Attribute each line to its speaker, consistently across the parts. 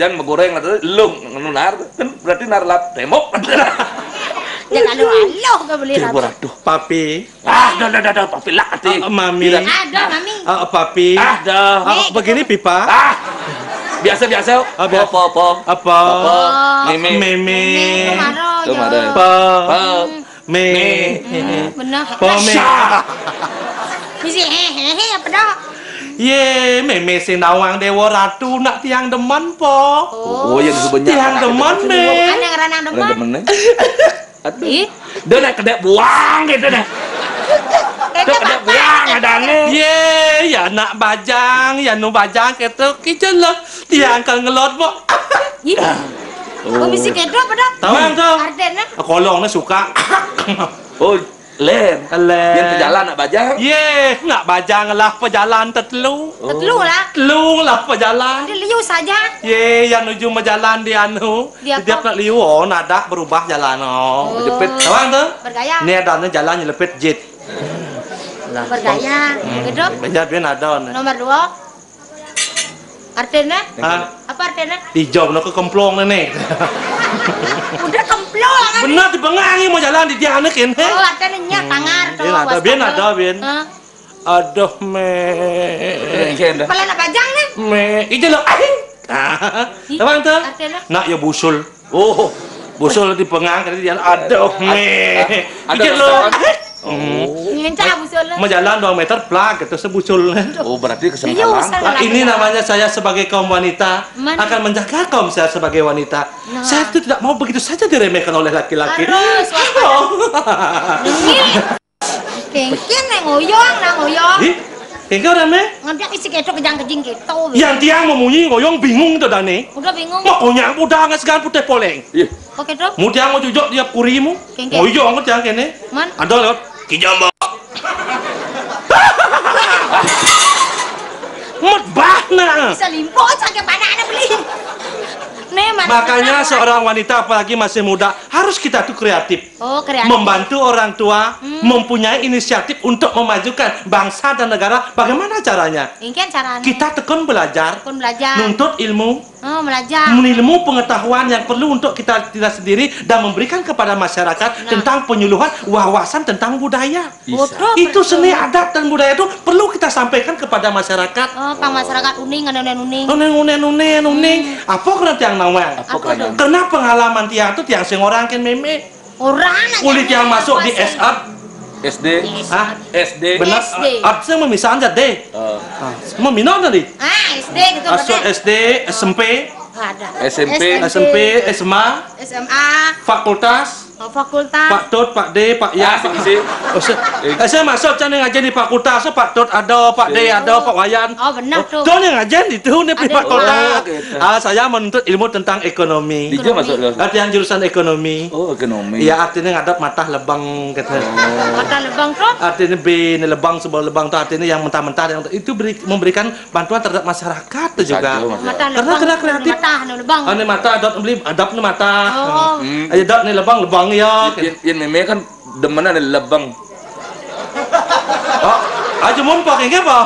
Speaker 1: bajang menggoreng atau lung nar kan berarti narlap tembok.
Speaker 2: Jangan aloh ke beli ratu.
Speaker 1: Waduh,
Speaker 3: Papi.
Speaker 1: dah, papi lah ati.
Speaker 3: Mami.
Speaker 2: Ada mami.
Speaker 3: Papi.
Speaker 2: Nih,
Speaker 3: Begini pipa.
Speaker 1: Biasa. Apa? Meme. Tuh marah.
Speaker 3: Me.
Speaker 2: Benar.
Speaker 3: Me.
Speaker 2: Misi hehehe apa dah?
Speaker 3: Ye, meme sing nawang dewa ratu nak tiang demen po.
Speaker 1: Oh, yang sebenarnya
Speaker 3: Tiang demen me.
Speaker 2: Ada ngeranang demen.
Speaker 1: Demen.
Speaker 2: Ih,
Speaker 1: Dia nak kedek buang gitu deh. Dia kedek buang adane.
Speaker 3: Ye, ya nak bajang, ya nu bajang ketu kijen lah. Tiang kan ngelot po.
Speaker 2: ih. Oh, misi kedo apa dah?
Speaker 3: Tahu yang tu?
Speaker 2: Arden
Speaker 3: Kolong na suka.
Speaker 1: Oh, len. Yang pejalan nak bajang.
Speaker 3: Ye, nak bajang lah pejalan tetelu.
Speaker 2: Tetelu lah.
Speaker 3: Telung lah pejalan.
Speaker 2: Dia liu saja.
Speaker 3: Ye, yang nuju menjalan di anu.
Speaker 2: Dia
Speaker 3: Setiap nak liu, oh, nada berubah jalan, oh.
Speaker 1: Jepit.
Speaker 3: Tahu yang tu?
Speaker 2: Bergaya.
Speaker 3: Ni ada jalan nyelepet jet.
Speaker 2: Bergaya. Kedo.
Speaker 3: Banyak dia ada.
Speaker 2: Nomor 2. Ardennya?
Speaker 3: Hah?
Speaker 2: Apa ardennya?
Speaker 3: Dijawab nak ke kemplong ni.
Speaker 2: Udah kemplong kan?
Speaker 3: Benar di bengangi mau jalan di tiang ni kan?
Speaker 2: Oh, ardennya tangar tuh.
Speaker 3: Bien ada, bien ada, bien.
Speaker 2: Hah?
Speaker 3: Aduh me.
Speaker 2: Kepala nak bajang nih?
Speaker 3: Me, ije lo. Tahu yang tu?
Speaker 2: Ardennya?
Speaker 3: Nak ya busul.
Speaker 1: Oh,
Speaker 3: Busul di pengang kali dia. Aduh me.
Speaker 1: Ada
Speaker 3: Ije lo.
Speaker 2: Ngencah busul lah.
Speaker 3: Menjalan 2 meter plak itu sebusul.
Speaker 1: oh berarti
Speaker 2: Liu
Speaker 1: kesengkalan.
Speaker 2: salah.
Speaker 3: Ini namanya saya sebagai kaum wanita
Speaker 2: Mana?
Speaker 3: akan menjaga kaum saya sebagai wanita.
Speaker 2: Nah.
Speaker 3: Saya itu tidak mau begitu saja diremehkan oleh laki-laki.
Speaker 2: Harus waspada. Kengkin nih ngoyong.
Speaker 3: Ih, kengkau rame?
Speaker 2: Nganti isi kedo kejang-kejing gitu.
Speaker 3: Yang tiang memunyi ngoyong bingung tuh Dani.
Speaker 2: Udah bingung.
Speaker 3: Makanya udah nggak segan putih poleng.
Speaker 1: Ih,
Speaker 2: Kok kedo?
Speaker 3: Mau tiang mau jujok dia kurimu.
Speaker 2: Kengkeng.
Speaker 3: Ngoyong tiang kene.
Speaker 2: Man?
Speaker 3: Ada lewat kijamba. Medbahna.
Speaker 2: Bisa limpo sakit panah beli. Nih, mana?
Speaker 3: Makanya seorang wanita apalagi masih muda harus kita tuh kreatif.
Speaker 2: Oh, kreatif.
Speaker 3: Membantu orang tua mempunyai inisiatif untuk memajukan bangsa dan negara. Bagaimana caranya?
Speaker 2: Ingin caranya.
Speaker 3: Kita tekun belajar,
Speaker 2: pun belajar.
Speaker 3: nuntut ilmu,
Speaker 2: Oh, belajar.
Speaker 3: ilmu pengetahuan yang perlu untuk kita tidak sendiri dan memberikan kepada masyarakat tentang penyuluhan wawasan tentang budaya.
Speaker 2: Betul,
Speaker 3: Itu
Speaker 2: betul.
Speaker 3: seni adat dan budaya itu perlu kita sampaikan kepada masyarakat.
Speaker 2: Oh, pang masyarakat uning, ada uning.
Speaker 3: Uning. Apa kena tiang nawang?
Speaker 1: apa kerana?
Speaker 3: Karena pengalaman tiang itu tiang sing orang kan meme.
Speaker 2: Orang
Speaker 3: Kulit yang masuk di SA.
Speaker 1: SD.
Speaker 3: Hah?
Speaker 1: SD.
Speaker 3: Benar.
Speaker 2: SD.
Speaker 3: Artinya memisah aja deh. Meminang tadi.
Speaker 2: SD gitu
Speaker 3: Asal
Speaker 2: bener.
Speaker 3: SD, SMP,
Speaker 2: Ada.
Speaker 1: SMP.
Speaker 3: SMP, SMA,
Speaker 2: SMA,
Speaker 3: fakultas,
Speaker 2: fakultas.
Speaker 3: Pak Tut, Pak D, Pak Ya, Pak
Speaker 1: sih.
Speaker 3: Saya masuk kan yang ngajar di fakultas, Pak Tut ada, Pak D ada, Pak Wayan.
Speaker 2: Oh, benar tuh.
Speaker 3: Tuh yang ngajar itu nih di
Speaker 2: Ada.
Speaker 3: fakultas.
Speaker 1: Oh, gitu.
Speaker 3: Saya menuntut ilmu tentang ekonomi.
Speaker 1: Dia masuk ke.
Speaker 3: Artinya jurusan ekonomi.
Speaker 1: Oh, ekonomi.
Speaker 3: Iya, artinya ngadap mata lebang gitu.
Speaker 2: Mata lebang tuh.
Speaker 3: Artinya B lebang sebuah lebang itu artinya yang mentah-mentah yang itu memberikan bantuan terhadap masyarakat tuh juga.
Speaker 2: Mata
Speaker 3: Karena
Speaker 2: lebang.
Speaker 3: kena kreatif.
Speaker 2: Mata lebang.
Speaker 3: Ini mata dot beli adap nih mata.
Speaker 2: Oh.
Speaker 3: Ayo dot nih lebang ya.
Speaker 1: Yang meme kan demen ada lebang.
Speaker 3: Oh, aja mau pakai ke apa?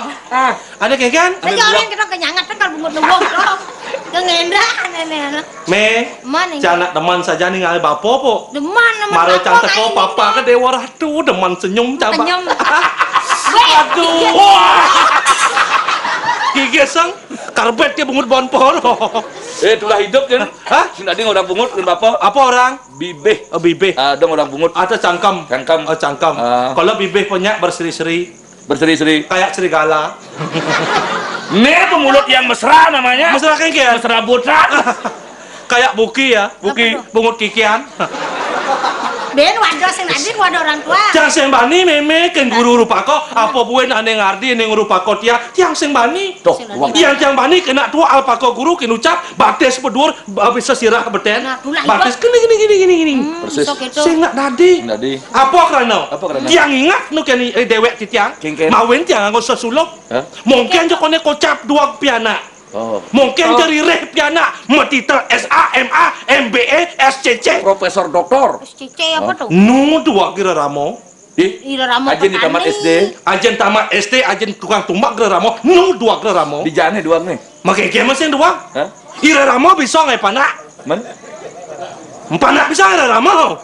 Speaker 3: Ada kan?
Speaker 2: Saya orang kita kenyangat kan bungut lebong tuh. Kengendra nenek.
Speaker 3: Me,
Speaker 2: Mana?
Speaker 3: canak teman saja nih ngalih bapo po.
Speaker 2: Deman nama.
Speaker 3: Maro cantik kok papa ke dewa ratu deman senyum coba.
Speaker 2: Senyum.
Speaker 3: Aduh. Wah. Gigi sang karbet dia bungut bonpor.
Speaker 1: Itulah hidup kan.
Speaker 3: Hah?
Speaker 1: Tadi orang bungut dan bapak
Speaker 3: Apa orang?
Speaker 1: bibeh.
Speaker 3: Oh, bibih.
Speaker 1: Dong orang bungut
Speaker 3: Atau cangkem.
Speaker 1: Cangkem.
Speaker 3: Oh, cangkem. Kalau bibih punya berseri-seri
Speaker 1: berseri-seri.
Speaker 3: kayak serigala.
Speaker 1: Ini pemulut yang mesra namanya.
Speaker 3: Mesra kayak
Speaker 1: Mesra butrat.
Speaker 3: kayak Buki ya, Buki
Speaker 2: Apa
Speaker 3: bungut kikian.
Speaker 2: Ben wadah sing adik wadah orang tua.
Speaker 3: Tiang sing bani meme ken guru rupa ko apa buen ane ngardi ane rupa ko tiang sing bani.
Speaker 1: Tuh,
Speaker 3: Yang tiang bani kena tua alpa ko guru ken ucap bates pedur bisa sirah beten.
Speaker 2: Nah, tulah
Speaker 3: Bates gini.
Speaker 1: Persis.
Speaker 3: Sing nak dadi.
Speaker 1: Tadi.
Speaker 3: Apa karena?
Speaker 1: Apa karena?
Speaker 3: Tiang ingat nu ken dewek ti tiang.
Speaker 1: Kengken.
Speaker 3: Mawin tiang nggo sesulok.
Speaker 1: Hah?
Speaker 3: Mungkin jokone kocap dua piana.
Speaker 1: Oh.
Speaker 3: Mungkin dari reh piana metitel SA, MA, MBE, SCC.
Speaker 1: Profesor doktor.
Speaker 2: Cice apa tuh?
Speaker 3: Nu dua kira ramo.
Speaker 2: Ira ramo.
Speaker 1: Ajen di tamat SD.
Speaker 3: Ajen tamat SD, ajen tukang tumbak kira ramo. Nu dua kira ramo.
Speaker 1: Di jane doang nih.
Speaker 3: Makai kemas yang dua.
Speaker 1: Hah?
Speaker 3: Ira ramo bisa ngai panak.
Speaker 1: Men?
Speaker 3: Panak bisa ira ramo.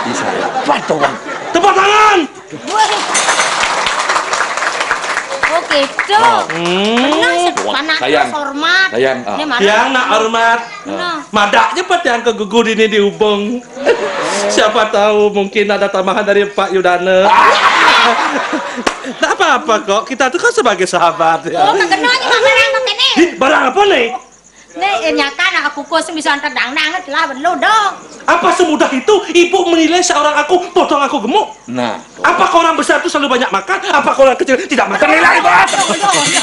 Speaker 1: Bisa. Pato bang.
Speaker 3: Tepuk tangan.
Speaker 2: Oke, itu. Benar, panak
Speaker 1: sayang.
Speaker 2: hormat.
Speaker 1: Sayang.
Speaker 2: Ini mana?
Speaker 3: Yang nak hormat.
Speaker 2: Benar.
Speaker 3: Madaknya pada yang kegugur ini dihubung. Siapa tahu mungkin ada tambahan dari Pak Yudana. Tak apa-apa kok. Kita tuh kan sebagai sahabat ya.
Speaker 2: Oh, kegenanya nggak barang kok ini.
Speaker 3: Ih, barang apa nih?
Speaker 2: Nih, nyata nak aku kos bisa antar dang-dang lah belum dong.
Speaker 3: Apa semudah itu ibu menilai seorang aku potong aku gemuk?
Speaker 1: Nah.
Speaker 3: Apakah orang besar itu selalu banyak makan? Apakah orang kecil tidak makan? Nilai bos.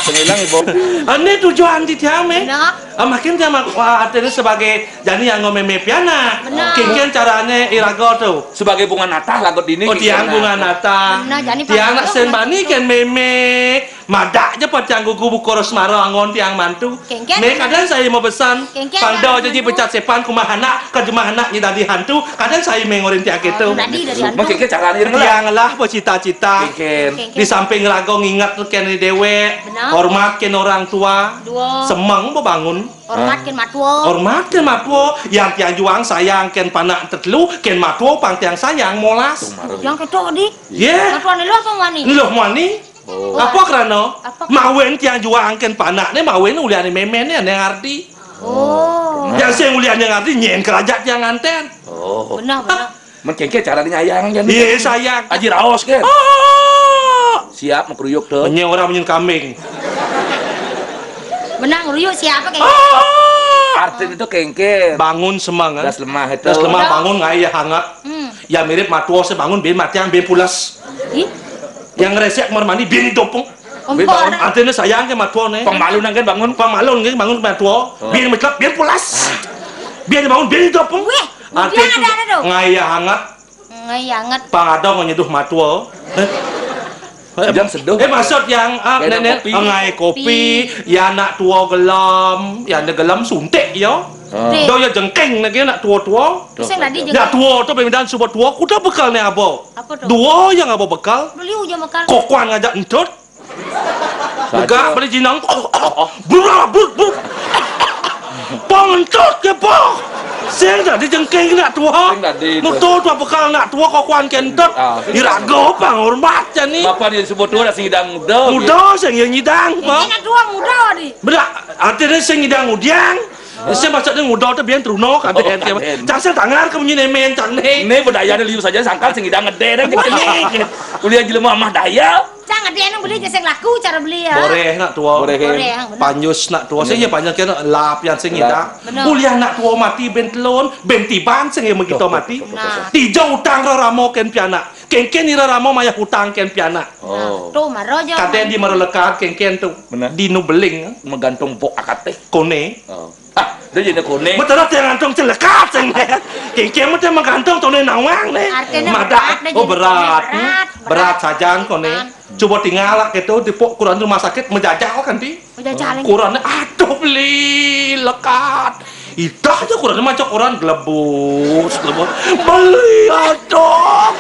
Speaker 1: Sengilang ibu.
Speaker 3: Ini tujuan di tiame.
Speaker 2: Benar.
Speaker 3: Makin dia artinya sebagai jadi yang ngomeme piana.
Speaker 2: Benar.
Speaker 3: Kengken caranya irago tuh.
Speaker 1: Sebagai bunga nata lagot ini.
Speaker 3: Oh tiang bunga nata.
Speaker 2: Benar, jadi
Speaker 3: Tiang nak
Speaker 2: panggil
Speaker 3: sembani
Speaker 2: benar.
Speaker 3: ken meme. Madaknya pot yang gugu bukoros maro angon tiang mantu.
Speaker 2: Kengken.
Speaker 3: Me kadang saya mau pesan.
Speaker 2: Kengken,
Speaker 3: Pando
Speaker 2: yang
Speaker 3: jadi
Speaker 2: mantu.
Speaker 3: pecat sepan kumahana kejemahana ni dari hantu. Kadang saya mengorin tiang itu.
Speaker 2: Tadi dari hantu.
Speaker 1: Mungkin caranya ini lah.
Speaker 3: Tiang lah bercita-cita.
Speaker 1: Kengken.
Speaker 3: Di samping rago ngingat ken dewe.
Speaker 2: Benar.
Speaker 3: Hormat ken orang tua.
Speaker 2: Dua.
Speaker 3: Semang bangun.
Speaker 2: Hormat ken matwo.
Speaker 3: Hormat ken matwo, yang tiang juang sayang ken panak tetelu, ken matwo pang tiang sayang molas.
Speaker 2: Yang ketok di.
Speaker 3: Ye,
Speaker 2: Matwo ni lu apa wani?
Speaker 3: loh mani.
Speaker 1: Oh.
Speaker 3: Apa kerana?
Speaker 2: Apa?
Speaker 3: Mawen tiang juang ken panak ne mawen ulian memen ne yang arti.
Speaker 2: Oh.
Speaker 3: Yang saya ulian yang arti nyen kerajat tiang anten.
Speaker 1: Oh.
Speaker 2: Benar, benar.
Speaker 1: Mungkin caranya nyayang kan.
Speaker 3: Ye sayang.
Speaker 1: Aji raos kan.
Speaker 3: Ah,
Speaker 1: Siap mau keruyuk tuh.
Speaker 3: menyen orang menyen kambing.
Speaker 2: Menang ruyuk siapa kayak
Speaker 3: Ah,
Speaker 1: Artin itu kengken.
Speaker 3: bangun semang.
Speaker 1: Das lemah itu.
Speaker 3: Das lemah bangun ngaya hangat. Ya mirip matwo sebangun ben matiang ben pulas.
Speaker 2: Ih,
Speaker 3: Yang resek kamar mandi ben dopong.
Speaker 2: empor.
Speaker 3: Artinya sayang ke matwo ne.
Speaker 1: Pemalu nang kan bangun.
Speaker 3: Pamalon ke bangun ke matwo. Biar metlap biar pulas. Biar bangun ben dopong.
Speaker 2: Weh,
Speaker 3: Artinya
Speaker 2: dia ada tuh.
Speaker 3: ngaya hangat
Speaker 2: Ngayanget.
Speaker 3: pangadong nyeduh matwo.
Speaker 1: Jam seduh.
Speaker 3: Maksud yang
Speaker 1: Kayak
Speaker 3: nenek
Speaker 1: kopi.
Speaker 3: ngai kopi, ya nak tua gelam, ya nak gelam suntik yo.
Speaker 2: Dek.
Speaker 3: Do ya jengking nak nak tua-tua.
Speaker 2: Pusing tadi
Speaker 3: Ya
Speaker 2: juga.
Speaker 3: tua tu pemindahan subot tua, kuda bekal ni abo.
Speaker 2: Apa tuh?
Speaker 3: Dua yang abo bekal.
Speaker 2: Beli uja makan.
Speaker 3: Kokuan ngajak entut.
Speaker 1: Saja.
Speaker 3: Enggak beli jinang. Bur bur. Pong entut ke pong. Seng dah dijengking nak tua.
Speaker 1: Seng tadi tu.
Speaker 3: Mutu tua bekal nak tua kokuan kentut.
Speaker 1: Ah.
Speaker 3: Irago pang hormat ni.
Speaker 1: Bapak dia sebut dua dah singidang muda.
Speaker 3: Muda seng yang nyidang
Speaker 2: Ini
Speaker 3: pong.
Speaker 2: nak dua muda di.
Speaker 3: Berak, artinya saya ngidang udiang. Saya maksudnya muda tu biar teruno kan dia.
Speaker 1: kaden.
Speaker 3: Jangan saya tangan kamu ni nemen cang ni.
Speaker 1: Ini budaya dia liu saja sangkal singidang gede dah kita. Kuliah jelema mah daya.
Speaker 2: Jangan dia yang beli jaseng laku cara beli ya.
Speaker 3: Boleh nak tua.
Speaker 1: Boleh.
Speaker 2: Boleh, yang benar.
Speaker 3: Panyus nak tua. Saya panjang kena lap yang saya ngidang.
Speaker 2: Benar.
Speaker 3: Kuliah nak tua mati ben telon, ben tiban saya begitu mati.
Speaker 2: Nah.
Speaker 3: Tiga utang ramo ken piana. Ken ira ramo maya hutang ken piana.
Speaker 1: Oh.
Speaker 2: Tuh maro aja.
Speaker 3: Kaden di marelekat ken tu.
Speaker 1: Benar.
Speaker 3: Di nubeling
Speaker 1: Menggantung pok akate.
Speaker 3: kone.
Speaker 1: Oh. Ah, dia jadi kuning.
Speaker 3: Betul yang gantung celekat ceng ne. Ken mesti menggantung tu ne nawang ne.
Speaker 2: Artinya
Speaker 3: Madak.
Speaker 2: berat,
Speaker 3: Oh
Speaker 2: dia
Speaker 3: berat.
Speaker 2: berat,
Speaker 3: Berat saja kone. Coba tinggal lah gitu di pok kurang rumah sakit menjajal kan di.
Speaker 2: Udah jalan.
Speaker 3: Kurangnya aduh beli lekat. Idah aja kurangnya macam orang gelebus. Beli aduh.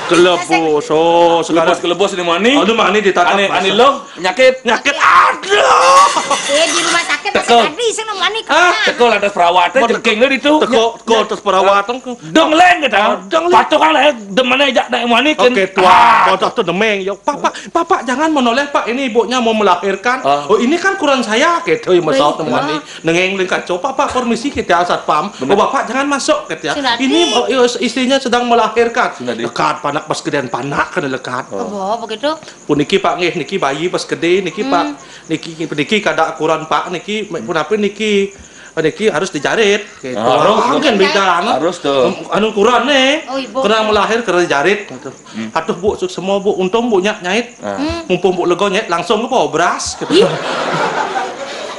Speaker 3: Gelebus. Oh sekarang
Speaker 1: Kelebos di mana?
Speaker 3: aduh mana ditatap.
Speaker 1: Ani lo penyakit.
Speaker 3: Nyakit aduh.
Speaker 2: Di rumah sakit masih
Speaker 1: Tekel.
Speaker 2: tadi sih nemani
Speaker 3: Ah,
Speaker 1: Teko ada perawatan jengking lo itu.
Speaker 3: Teko terus perawatan.
Speaker 1: Dong len kita.
Speaker 3: Dong len.
Speaker 1: Patuh kan leh demane jak naik mana kan.
Speaker 3: Oke tua, bodoh tuh demeng. Yo, Pak jangan menoleh Pak. Ini ibunya mau melahirkan.
Speaker 1: Ah.
Speaker 3: Oh ini kan kurang saya, gitu ya masuk
Speaker 2: Baik,
Speaker 3: teman ini. Nengeng kacau. Pak permisi kita satpam. Oh Bapak jangan masuk, gitu ya.
Speaker 2: Sunadi.
Speaker 3: Ini istrinya sedang melahirkan.
Speaker 1: Sunadi.
Speaker 3: Lekat panak pas gedean panak kan lekat.
Speaker 2: Oh, begitu.
Speaker 3: Pun niki Pak ngeh niki bayi pas gede niki Pak niki kada ukuran Pak niki pun apa niki harus dijarit gitu.
Speaker 1: Harus,
Speaker 3: kan beda
Speaker 1: Harus tuh.
Speaker 3: anu ukuran nih.
Speaker 2: Oh, ibu.
Speaker 3: Kena melahir kena dijarit gitu. Aduh Bu semua Bu untung Bu nyait. Mumpung Bu lego nyait langsung ke bawa beras gitu.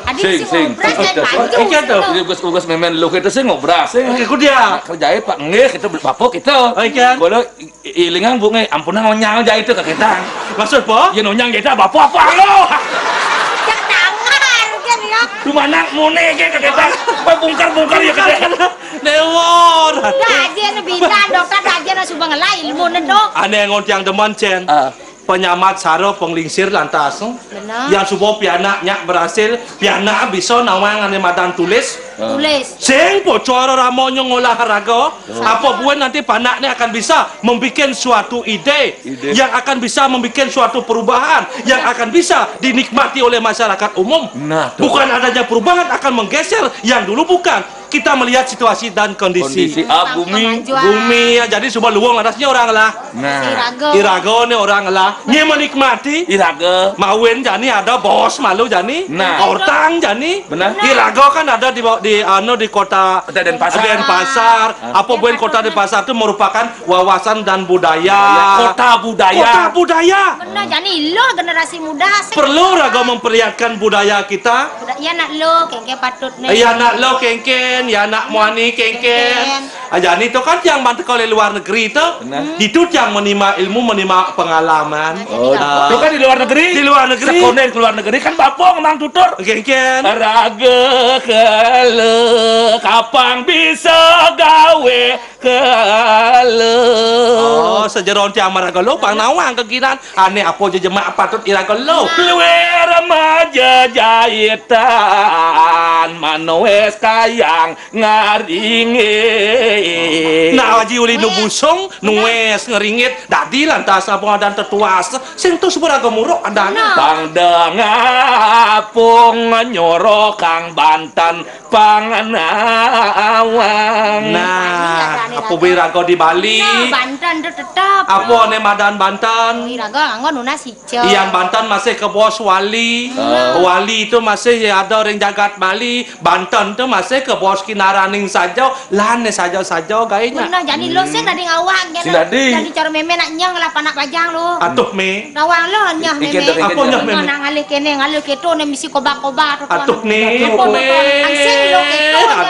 Speaker 2: Adik sih
Speaker 1: Sing.
Speaker 2: ngobras dan panju.
Speaker 3: Iki tuh.
Speaker 1: Jadi gus memang lu kita sih ngobras sih.
Speaker 3: Oke ku dia.
Speaker 1: Kerjanya Pak ngeh kita bapak kita.
Speaker 3: Oh, ikan.
Speaker 1: Kalau ilingan bu ngeh ampunan ngonyang aja itu ke kita.
Speaker 3: Maksud Po?
Speaker 1: Ya nonyang kita bapak apa lo?
Speaker 2: Jak tangan kan ya.
Speaker 1: Rumah anak mune ke kita. Pak bongkar ya ke kita.
Speaker 3: Newor.
Speaker 2: Dah aja na bita dokter dah aja na subang ngelai ilmu na dok.
Speaker 3: Aneh ngon tiang deman cen. penyamat saro penglingsir lantas
Speaker 2: Benar.
Speaker 3: yang subuh pianaknya berhasil pianak bisa nawang ane madan tulis
Speaker 2: Tulis.
Speaker 3: sing bocor ramonyo olahraga apa buat nanti panaknya akan bisa membuat suatu ide yang akan bisa membuat suatu perubahan yang akan bisa dinikmati oleh masyarakat umum.
Speaker 1: Nah,
Speaker 3: Bukan adanya perubahan akan menggeser yang dulu bukan. Kita melihat situasi dan kondisi.
Speaker 1: bumi.
Speaker 3: Bumi ya, jadi coba luang atasnya orang lah.
Speaker 1: Nah,
Speaker 3: Irago nih orang lah. Nye menikmati.
Speaker 1: Iraga.
Speaker 3: Mawin jani ada bos malu jani.
Speaker 1: Nah.
Speaker 3: Ortang jani.
Speaker 1: Benar.
Speaker 3: Irago kan ada di kota
Speaker 1: Denpasar.
Speaker 3: Denpasar. Apa bukan kota Denpasar itu merupakan wawasan dan budaya.
Speaker 1: Kota budaya.
Speaker 3: Kota budaya.
Speaker 2: Benar, jadi lo generasi muda.
Speaker 3: Perlu raga memperlihatkan budaya kita.
Speaker 2: Ya nak lo, kengke patut nih.
Speaker 3: Ya nak lo kengken, ya nak muani kengken. Jadi itu kan yang bantu oleh luar negeri itu.
Speaker 1: Benar.
Speaker 3: Itu yang menima ilmu, menima pengalaman.
Speaker 1: Itu kan di luar negeri.
Speaker 3: Di luar negeri.
Speaker 1: Sekolah di luar negeri kan bapong emang tutur.
Speaker 3: Kengken.
Speaker 1: Raga kele kapang bisa gawe kele.
Speaker 3: Oh, sejeron tiang maraga lo pang nawang keginan. Aneh apa je jemaah patut iraga lo.
Speaker 1: Luwe remaja jahitan manowes kayang ngaringin.
Speaker 3: Nah, aji uli nu busung, nues ngeringit, dadi lantas apa adan tetuas. Sing tu sepuraga muruk adana.
Speaker 1: Bang dengapung nyorok kang Banten panganawang.
Speaker 3: Nah, apa biraga di Bali?
Speaker 2: Nah, Banten itu tetap.
Speaker 3: Apa ne madan Banten?
Speaker 2: Iraga anggon nunas hijau.
Speaker 3: Yang Banten masih ke bos wali. Wali itu masih ada orang jagat Bali. Banten itu masih ke bos kinaraning saja. Lane saja gayanya.
Speaker 2: Benar, jadi lo sih dari ngawang gitu.
Speaker 1: Si Nadi.
Speaker 2: Jadi cara meme nak nyang lah panak pajang lo.
Speaker 3: Atuh me.
Speaker 2: Ngawang lo nyah meme.
Speaker 3: Apa nyah meme?
Speaker 2: Nak ngalih kene ngalih keto ne misi koba-koba tu.
Speaker 3: Atuh nih, me.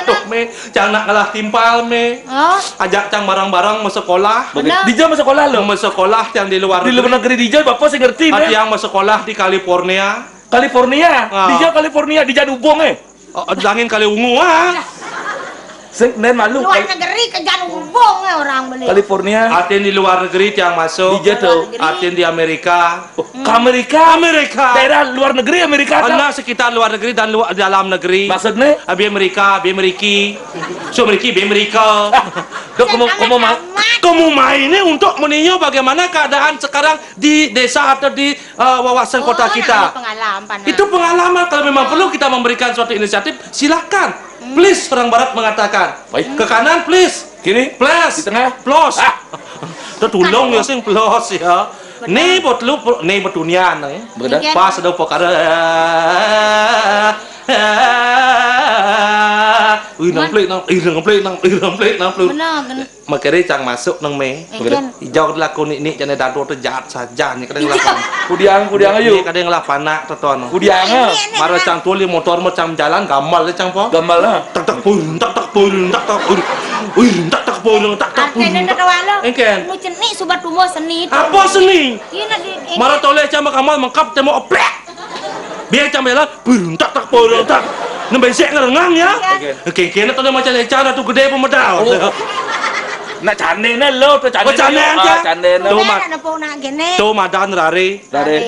Speaker 3: Atuh me. Jangan nak kalah timpal me.
Speaker 2: Oh,
Speaker 3: Ajak cang barang-barang mau sekolah.
Speaker 2: Benar.
Speaker 1: Dijauh masuk sekolah lo.
Speaker 3: Mau sekolah yang di luar
Speaker 1: Di luar negeri dijauh bapak saya ngerti.
Speaker 3: Ada
Speaker 1: Be.
Speaker 3: yang mau sekolah di California.
Speaker 1: California.
Speaker 3: Ah.
Speaker 1: Dijauh California di Janubong
Speaker 3: Oh, langin kali ungu ah.
Speaker 1: Sing nen malu.
Speaker 2: luar negeri ke Janubong orang beli.
Speaker 1: California.
Speaker 3: Atin di luar negeri yang masuk.
Speaker 1: Dijauh tuh.
Speaker 3: Atin di Amerika.
Speaker 1: Ke Amerika.
Speaker 3: Amerika.
Speaker 1: Daerah luar negeri Amerika.
Speaker 3: Karena sekitar luar negeri dan dalam negeri.
Speaker 1: Maksudnya?
Speaker 3: Abi Amerika, Abi Ameriki. So Ameriki, Abi Amerika.
Speaker 1: Dok,
Speaker 3: Kamu mainnya untuk meninjau bagaimana keadaan sekarang di desa atau di wawasan kota kita.
Speaker 2: Pengalaman.
Speaker 3: Itu pengalaman. Kalau memang perlu kita memberikan suatu inisiatif, silahkan. Please, orang Barat mengatakan.
Speaker 1: Baik.
Speaker 3: Ke kanan, please.
Speaker 1: Kiri.
Speaker 3: Plus.
Speaker 1: Di tengah.
Speaker 3: Plus.
Speaker 1: Ah.
Speaker 3: Itu tulung ya sing plus ya. Nih buat lu, nih buat dunia nih.
Speaker 1: Benar.
Speaker 3: Pas ada pokara. Nang
Speaker 2: Benar, benar.
Speaker 3: makere cang masuk nang me.
Speaker 2: Eken.
Speaker 3: Hijau lakon ini jane dadu tu jahat saja ni kadang lapan.
Speaker 1: Kudiang ayo.
Speaker 3: Ni kadang lapana teton.
Speaker 1: Kudiang.
Speaker 3: Maro cang tuli motor macam jalan gamal le cang po.
Speaker 1: Gamal lah.
Speaker 3: Tak tak pun, tak tak pun, tak tak pun. Tak tak pun, tak tak pun.
Speaker 2: Artinya nak walo.
Speaker 3: Eken.
Speaker 2: Nu cenik subat tumo seni itu.
Speaker 3: Apa seni?
Speaker 2: Iya nak di.
Speaker 3: Maro tole cang gamal mengkap temo oplek. Biar cang bela pun, tak tak pun, tak. Nembesek ngerengang ya. Kengkene tole macam cara tu gede pemedal.
Speaker 1: Nak cane na lo tu cane.
Speaker 3: Oh, cane aja.
Speaker 1: Cane na.
Speaker 3: Tuh,
Speaker 2: Tuh
Speaker 3: Mat.
Speaker 2: nak napong nak gene.
Speaker 3: Tu madan rare.
Speaker 1: Rare.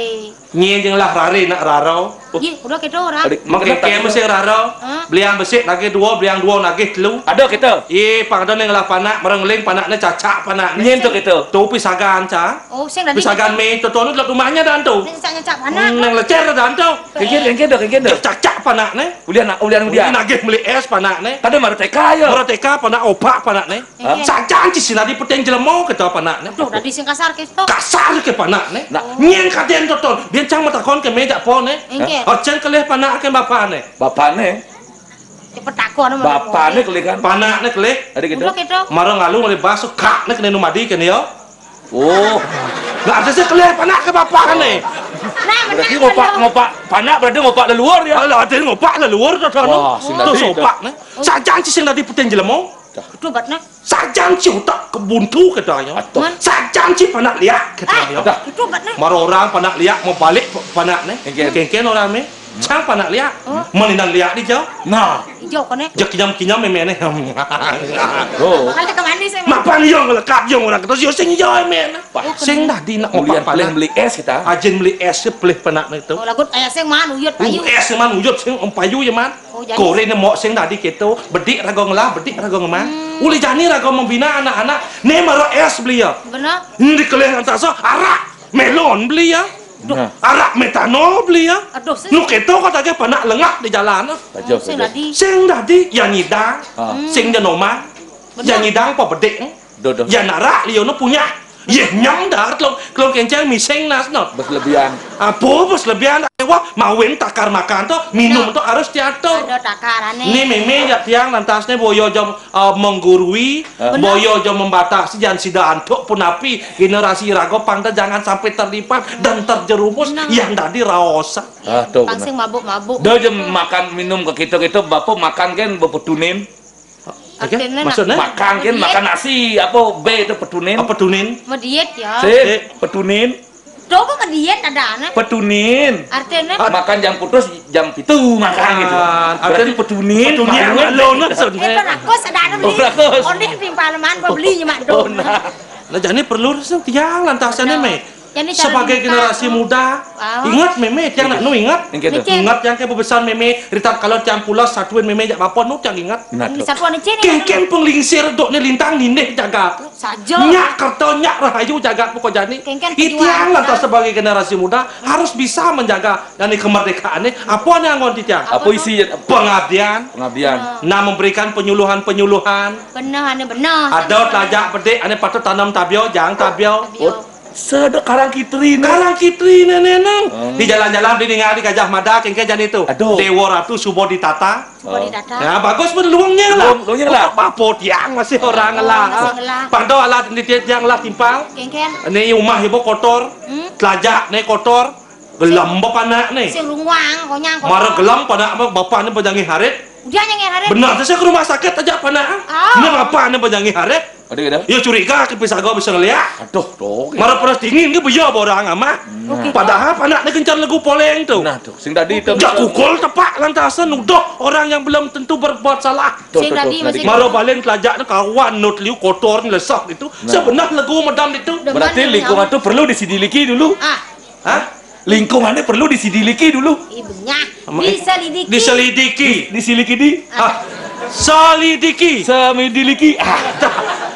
Speaker 3: Nyi jeung lah rare nak rarau.
Speaker 2: Iya, udah kita orang.
Speaker 3: Makeke mesti rarau. Beliang besik nage dua, beliang dua nage telu.
Speaker 1: Ada kita.
Speaker 3: Pangdon yang lah panak merengling panaknya cacak panak.
Speaker 1: Nyen tu kita.
Speaker 3: Tu pisagan ca.
Speaker 2: Oh, sing dari.
Speaker 3: Pisagan me tu tu lah rumahnya dan tu.
Speaker 2: Nek saknya cak anak.
Speaker 3: Nang lecer dan tu.
Speaker 1: Kengken dah.
Speaker 3: Cacak panaknya.
Speaker 1: Ulian.
Speaker 3: Nage beli es panaknya.
Speaker 1: Kada merdeka ya.
Speaker 3: Merdeka panak opak panaknya. Sajan ci sila di peteng jelemo kita panaknya.
Speaker 2: Tuh, dari sing kasar kita.
Speaker 3: Kasar ke panaknya.
Speaker 1: Nah.
Speaker 3: Nyen kaden tu tu. Biar cang matakon ke meja pone.
Speaker 2: Engke.
Speaker 3: Ocen kelih panak ke bapane.
Speaker 1: Bapane.
Speaker 2: Cepet takon sama.
Speaker 1: Bapane kelikan.
Speaker 3: Panaknya kelih.
Speaker 1: Ada kita.
Speaker 2: Udah kita.
Speaker 3: Marang ngalu ngale baso kak nek nenu madi kan ya.
Speaker 1: Oh.
Speaker 3: Nggak ada sih kelih panak ke bapak ne.
Speaker 2: Nah,
Speaker 1: Berarti ngopak panak berarti ngopak leluar ya.
Speaker 3: Alah ada ngopak lah luar tu tu.
Speaker 1: Wah, sinda
Speaker 3: Tu
Speaker 1: di,
Speaker 3: sopak ne. Sajan ci sing tadi puten jelemo.
Speaker 2: Itu batna.
Speaker 3: Sajan ci utak kebuntu katanya.
Speaker 2: Man.
Speaker 3: Sajan ci panak liak katanya.
Speaker 2: Itu batna.
Speaker 3: Maro orang panak liak mau balik panak ne.
Speaker 1: Kengken.
Speaker 3: Kengken orang me. Sang panak liak, menindang liak di jauh.
Speaker 1: Nah,
Speaker 2: Hijau kan ya?
Speaker 3: Jak kinyam meme nih.
Speaker 1: oh.
Speaker 2: Makanya kemana sih?
Speaker 3: Mapan yang lekat yang orang kata sing hijau men. Sing dah di nak
Speaker 1: Kemudian
Speaker 3: ngopak
Speaker 1: paling
Speaker 3: panak.
Speaker 1: beli es kita.
Speaker 3: Ajen beli es pelih panak itu.
Speaker 2: Oh lagut ayah sing mana uyut payu.
Speaker 3: Es man wujud sing payu ya man.
Speaker 2: Oh, jadi-
Speaker 3: Kore ne mok sing tadi gitu, bedik rago ngelah, bedik rago ngemah. Uli jani rago membina anak-anak, ne maro es beli ya.
Speaker 2: Bener?
Speaker 3: Ini kelih antasa arak melon beli ya.
Speaker 1: Nah,
Speaker 3: Arak metanol beli ya.
Speaker 2: Aduh, sih.
Speaker 3: Nu keto katanya panak lengak di jalan.
Speaker 1: Bajau
Speaker 2: Sing
Speaker 1: saja.
Speaker 2: tadi.
Speaker 3: Sing tadi ya nyidang, sing jenoma.
Speaker 2: Bener.
Speaker 3: Ya nyidang apa bedik.
Speaker 1: Dodo.
Speaker 3: Ya narak liyo nu punya. Ye nyam dah kelong kencang miseng nas no.
Speaker 1: Berlebihan.
Speaker 3: Apa bos lebihan wah mawin takar makan tuh minum tuh harus diatur.
Speaker 2: Ada takarannya.
Speaker 3: Ini meme ya tiang lantasnya boyo jam menggurui, boyo jam membatasi jangan sida antuk pun api generasi rago pangda jangan sampai terlipat dan terjerumus yang tadi raosa.
Speaker 1: Ah, tuh. benar.
Speaker 2: Pangsing mabuk-mabuk.
Speaker 1: Dah jam makan minum ke kita bapak makan kan bepetunin.
Speaker 3: Oke,
Speaker 2: Artinya
Speaker 3: maksudnya
Speaker 1: Makan kan makan nasi apa B itu petunin.
Speaker 3: apa tunin?
Speaker 2: mau diet ya.
Speaker 1: Petunin.
Speaker 2: Tuh kok ke diet ada aneh.
Speaker 1: Petunin.
Speaker 2: Artinya
Speaker 1: Makan jam putus jam itu makan gitu. Berarti petunin.
Speaker 3: Petunin
Speaker 1: makan.
Speaker 3: lo no
Speaker 2: itu
Speaker 3: sebenarnya.
Speaker 2: rakus ada aneh beli.
Speaker 1: Oh, rakus.
Speaker 2: Oh ini timpaleman kok beli cuma
Speaker 1: Oh,
Speaker 2: dong.
Speaker 1: nah.
Speaker 3: Nah jadi perlu tiang lantasnya me.
Speaker 2: Jadi cara
Speaker 3: Sebagai
Speaker 2: minta,
Speaker 3: generasi muda,
Speaker 2: Wow.
Speaker 3: ingat meme tiang nak nu ingat.
Speaker 1: Yang gitu.
Speaker 2: Micin.
Speaker 3: Ingat yang ke bebesan meme, ritat kalau tiang pulas satuin meme jak apa nu tiang ingat.
Speaker 1: Nah,
Speaker 2: Ini
Speaker 1: tuh.
Speaker 2: satuan ini
Speaker 3: Ken penglingsir dok ni lintang nindeh jaga.
Speaker 2: saja.
Speaker 3: Nyak kerto nyak rahayu jaga pokok jani.
Speaker 2: Ken-ken
Speaker 3: Itiang
Speaker 2: perjuangan.
Speaker 3: lantas sebagai generasi muda harus bisa menjaga yani kemerdekaan ini. Apa yang ngon tiang?
Speaker 1: Apa isi
Speaker 3: Pengabdian.
Speaker 1: pengabdian?
Speaker 3: Nah memberikan penyuluhan-penyuluhan.
Speaker 2: Bener aneh bener.
Speaker 3: Ada telajak bedek, ane patut tanam tabio, jang tabio.
Speaker 1: Sedek karang kitri.
Speaker 3: Karang kitri neneng. Di jalan-jalan di ningali Gajah Mada kengke jan itu.
Speaker 1: Aduh.
Speaker 3: Dewa Ratu Subo ditata.
Speaker 2: Coba didata.
Speaker 3: Ya bagus berluangnya lah.
Speaker 1: Luangnya lah.
Speaker 3: Apa tiang masih orang lah.
Speaker 2: masih ngelah.
Speaker 3: Pando alat di tiang lah timpal.
Speaker 2: Kengken.
Speaker 3: Ini rumah ibu kotor. Telajak nih kotor. Gelam bapak anak nih.
Speaker 2: Si ruang konyang kotor.
Speaker 3: Marah gelam pada bapak ini pejangi harit.
Speaker 2: Udah nyengir hari.
Speaker 3: Benar, saya ke rumah sakit aja anak. Ini bapak ini pejangi harit.
Speaker 1: Ada gitu?
Speaker 3: Ya curiga ke pisago bisa ngeliat.
Speaker 1: Aduh, tuh.
Speaker 3: Marah panas dingin ke beja orang ama.
Speaker 2: Oke.
Speaker 3: Padahal anaknya kencan lagu poleng tuh.
Speaker 1: Nah, tuh. Sing tadi itu.
Speaker 3: Gak kukul tepak lantasan udah orang yang belum tentu berbuat salah.
Speaker 2: Sing tadi masih
Speaker 3: Maro balen telajaknya kawan not liu kotor ngelesok itu. Sebenarnya lagu medam itu.
Speaker 1: Berarti lingkungan tuh perlu disidiliki dulu.
Speaker 2: Ah,
Speaker 3: Hah?
Speaker 1: Lingkungannya perlu disidiliki dulu.
Speaker 2: ibunya diselidiki.
Speaker 3: Diselidiki.
Speaker 1: Disiliki di.
Speaker 3: Ah. Selidiki.
Speaker 1: Semidiliki.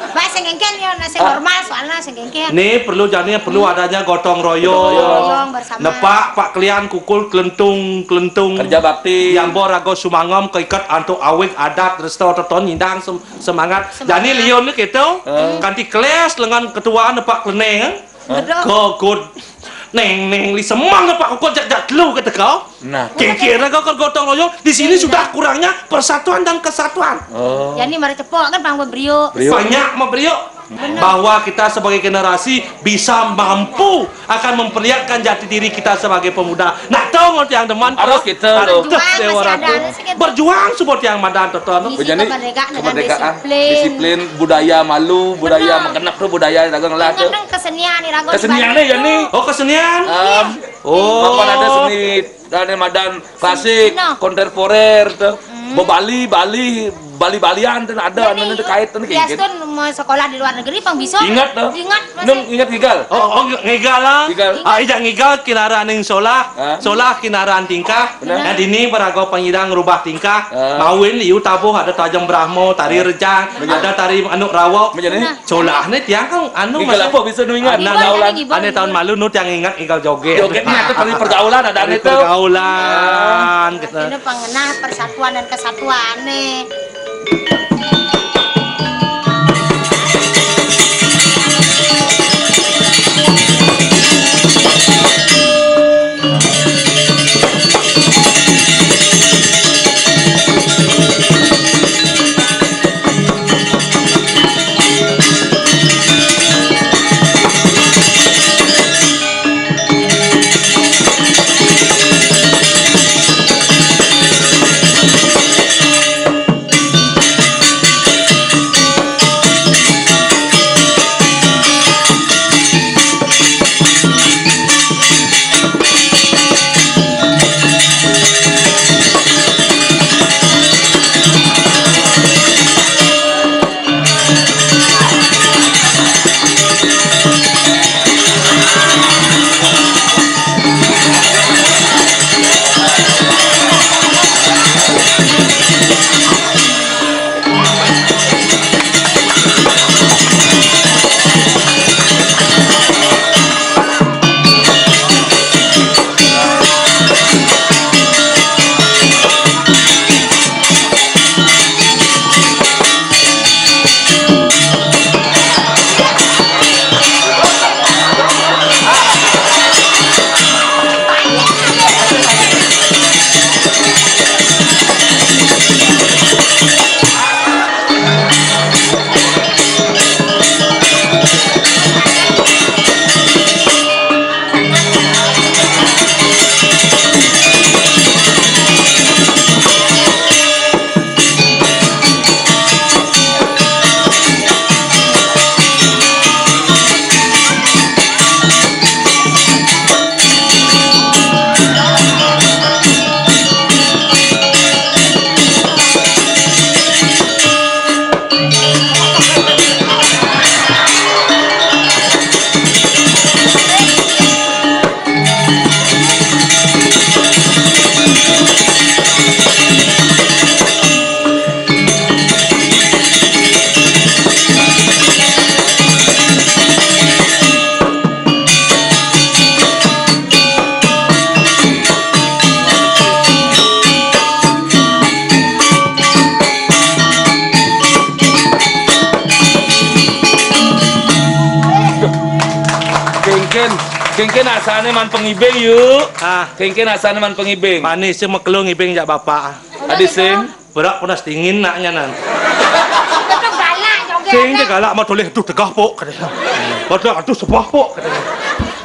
Speaker 2: Baik sing kengken ya nasi normal soalnya sing kengken.
Speaker 3: Nih perlu jadinya perlu adanya gotong royong.
Speaker 2: Royong bersama.
Speaker 3: Nepak pak kalian kukul kelentung
Speaker 1: Kerja bakti.
Speaker 3: yang borago sumangom keikat antuk awik adat resto teton nyindang semangat. Jadi lion ni gitu kanti kelas lengan ketua nepak kleneng
Speaker 2: Betul.
Speaker 3: kok neng li semang nepak kok jak lu kata kau.
Speaker 1: Nah.
Speaker 3: Kira kau gotong royong di sini sudah kurangnya persatuan dan kesatuan.
Speaker 1: Oh.
Speaker 2: Jadi mari cepok kan pang brio.
Speaker 3: Banyak memberiuk bahwa kita sebagai generasi bisa mampu akan memperlihatkan jati diri kita sebagai pemuda. Nah, tahu ngerti yang teman?
Speaker 1: Harus kita loh.
Speaker 3: Berjuang support yang madan teton.
Speaker 2: Isi
Speaker 1: Jadi
Speaker 2: kemerdekaan dengan
Speaker 1: kemerdekaan,
Speaker 2: disiplin.
Speaker 1: disiplin, budaya malu, budaya
Speaker 2: Benar.
Speaker 1: menggenap tuh budaya dagang lah tuh.
Speaker 2: Kadang kesenian nih rago.
Speaker 1: Keseniannya ya nih.
Speaker 3: Oh, kesenian.
Speaker 1: Oh. Bapak ada seni dan madan klasik,
Speaker 2: Nah.
Speaker 1: kontemporer tuh. Bali-balian tuh ada anu terkait tuh
Speaker 2: Bias
Speaker 1: kayak
Speaker 2: tuh mau sekolah di luar negeri pang bisa.
Speaker 1: Ingat tuh.
Speaker 2: Ingat
Speaker 1: Nung
Speaker 2: masih.
Speaker 1: ingat gigal.
Speaker 3: Oh, ngigal lah.
Speaker 1: Ngigal.
Speaker 3: Ijang ngigal kinaraan yang solah.
Speaker 1: Hah?
Speaker 3: Solah kinaraan tingkah.
Speaker 1: Benar.
Speaker 3: Nah, dini berago pengidang rubah tingkah.
Speaker 1: Ah.
Speaker 3: Mawin liu tabuh ada tajam brahmo, tari rejang, ada tari anu rawo.
Speaker 1: Menjadi
Speaker 3: Solah nih tiang kan anu
Speaker 1: gigal apa bisa nu ingat?
Speaker 2: Gibon,
Speaker 3: Naulan,
Speaker 2: jadi gibon.
Speaker 3: ane tahun malu nut yang ingat igal joget.
Speaker 1: Jogetnya itu dari pergaulan ada
Speaker 3: Dari
Speaker 1: itu.
Speaker 3: pergaulan. Gitu.
Speaker 2: Ini pengenah persatuan dan kesatuan nih.
Speaker 1: Kengken asane man pengibing yuk.
Speaker 3: Ah,
Speaker 1: Kengken asane man pengibing.
Speaker 3: manis sih mekelung ibing jak bapak.
Speaker 1: Adi sim.
Speaker 3: Berak panas dingin naknya nan.
Speaker 2: Itu galak joget.
Speaker 3: Sing dia galak mau toleh aduh tegah pok katanya. Padahal aduh sepah pok katanya.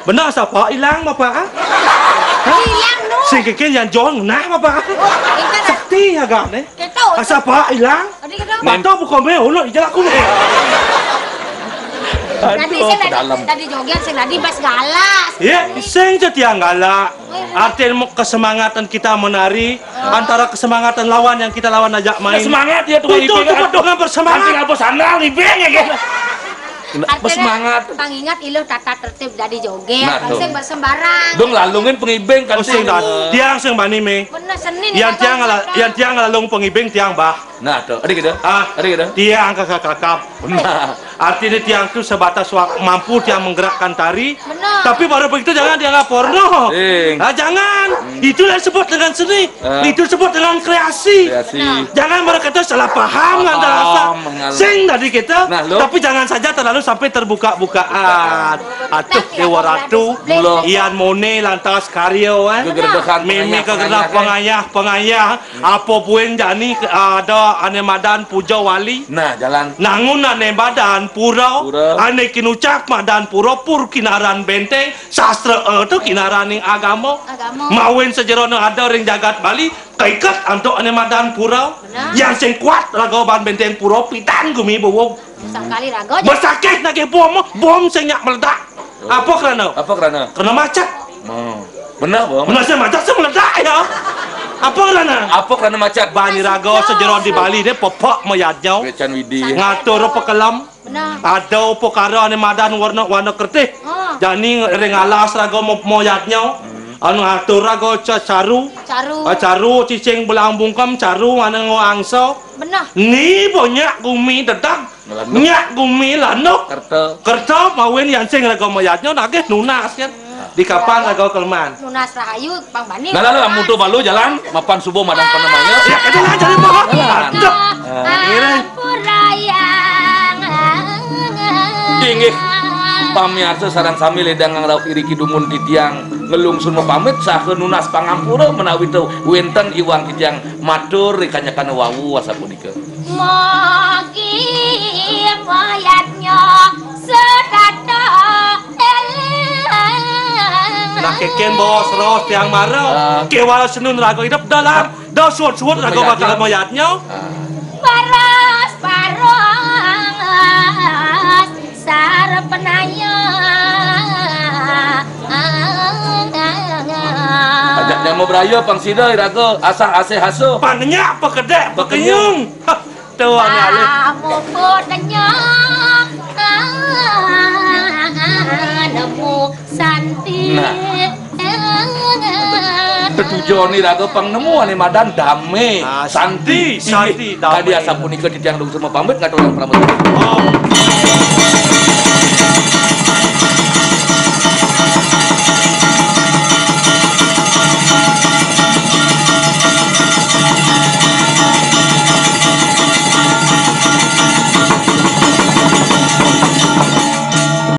Speaker 3: Benar siapa hilang bapak?
Speaker 2: Hilang nu.
Speaker 3: Sing keken yang jual nah bapak.
Speaker 2: Kita
Speaker 3: Sakti agak nih.
Speaker 2: kita.
Speaker 3: Asa pak hilang?
Speaker 2: Tadi kita.
Speaker 3: Mata bukan meo lo ijak aku nih.
Speaker 2: Tadi tadi joget sing tadi bas galak.
Speaker 3: Iya, sing jadi yang galak. Artinya kesemangatan kita menari antara kesemangatan lawan yang kita lawan ajak main.
Speaker 1: Semangat ya tukang
Speaker 3: Itu
Speaker 1: ibing.
Speaker 3: cuma dengan bersemangat.
Speaker 1: Anting apa sandal ibing ya gitu. Bersemangat.
Speaker 2: Pangingat ilu tata tertib dari joget.
Speaker 1: Nah, tuh.
Speaker 2: Sing bersembarang.
Speaker 1: Dong lalungin pengibing kan
Speaker 3: Sing dan tiang sing bani me.
Speaker 2: Bener Senin.
Speaker 3: Yang tiang lalung pengibing tiang bah.
Speaker 1: Nah, tuh. Adik gitu.
Speaker 3: Ah,
Speaker 1: Adik gitu.
Speaker 3: tiang kakak-kakak.
Speaker 1: Benar.
Speaker 3: Artinya tiang itu sebatas mampu tiang menggerakkan tari.
Speaker 2: Benar.
Speaker 3: Tapi baru begitu jangan dianggap porno.
Speaker 1: Sing.
Speaker 3: Nah, jangan. Itu yang disebut dengan seni. Itu disebut dengan kreasi.
Speaker 1: Kreasi.
Speaker 3: Jangan mereka itu salah paham antara rasa.
Speaker 1: mengalir.
Speaker 3: Sing dari kita.
Speaker 1: Nah, lo?
Speaker 3: Tapi jangan saja terlalu sampai terbuka-bukaan. Atuh Dewa Ratu.
Speaker 1: Mula.
Speaker 3: Ian Mone lantas karyo
Speaker 1: Gegerdekan
Speaker 3: Mimi kegenap pengayah apa pun jani ada ane madan puja wali
Speaker 1: Nah, jalan.
Speaker 3: nangun ane badan purau
Speaker 1: Purau.
Speaker 3: ane kinucak madan puro pur kinaran benteng sastra itu kinaran ning agama mawin sejerono ada ring jagat Bali kaikat antuk ane madan purau yang sing kuat ragoban benteng puro pitan gumi bowong
Speaker 2: Sekali rago.
Speaker 3: bersakit nake bom sing nyak meledak apa kerana
Speaker 1: Karena
Speaker 3: macet
Speaker 1: benar, Bang.
Speaker 3: Benar saya macet saya meledak ya. Apa kerana?
Speaker 1: Apa karena macet?
Speaker 3: Bani raga sejeron di Bali dia popok mayatnya.
Speaker 1: Becan Widi.
Speaker 3: Ngatur pekelam.
Speaker 2: Benar.
Speaker 3: Ada perkara ane madan warna kertih. Jani ring alas raga moyatnya. Anu ngatur raga caru. Caru cicing belang bungkam caru ane ngoangso.
Speaker 2: Benar.
Speaker 3: Ni banyak gumi dedang. Nyak gumi lanuk. Kerta mawin yang sing raga moyatnya nagih nunas kan. Di kapan raga kelman.
Speaker 2: Nunas Rahayu Bang Bani.
Speaker 1: Nah, lalu mutu balu jalan mapan subuh madang penemanya.
Speaker 3: Ya itulah jadi bohong. Aduh.
Speaker 1: Tinggi pamiarsa sarang sami ledang ngarau iri kidumun titiang ngelungsun pamit sakeun nunas pangampura menawi teu wenten iwang titiang matur rikanyakan wawu wasapudikeun.
Speaker 2: Mogi mayatnya sedata
Speaker 3: Nah keken bos ros tiang marau kewala senun raga hidup dalam dah suat-suat raga bakal mayatnya
Speaker 2: paras sarpenaya
Speaker 1: Ajaknya mau berayo pang sida raga asah asih haso
Speaker 3: panenya pekedek pekenyung tuh ane alih
Speaker 2: kamu podanya nemu santi
Speaker 1: Tetujuan ni raga pang nemu ane madan dame
Speaker 3: santi
Speaker 1: kadi asa punika titiang lungsur pamit ngatur yang pramut.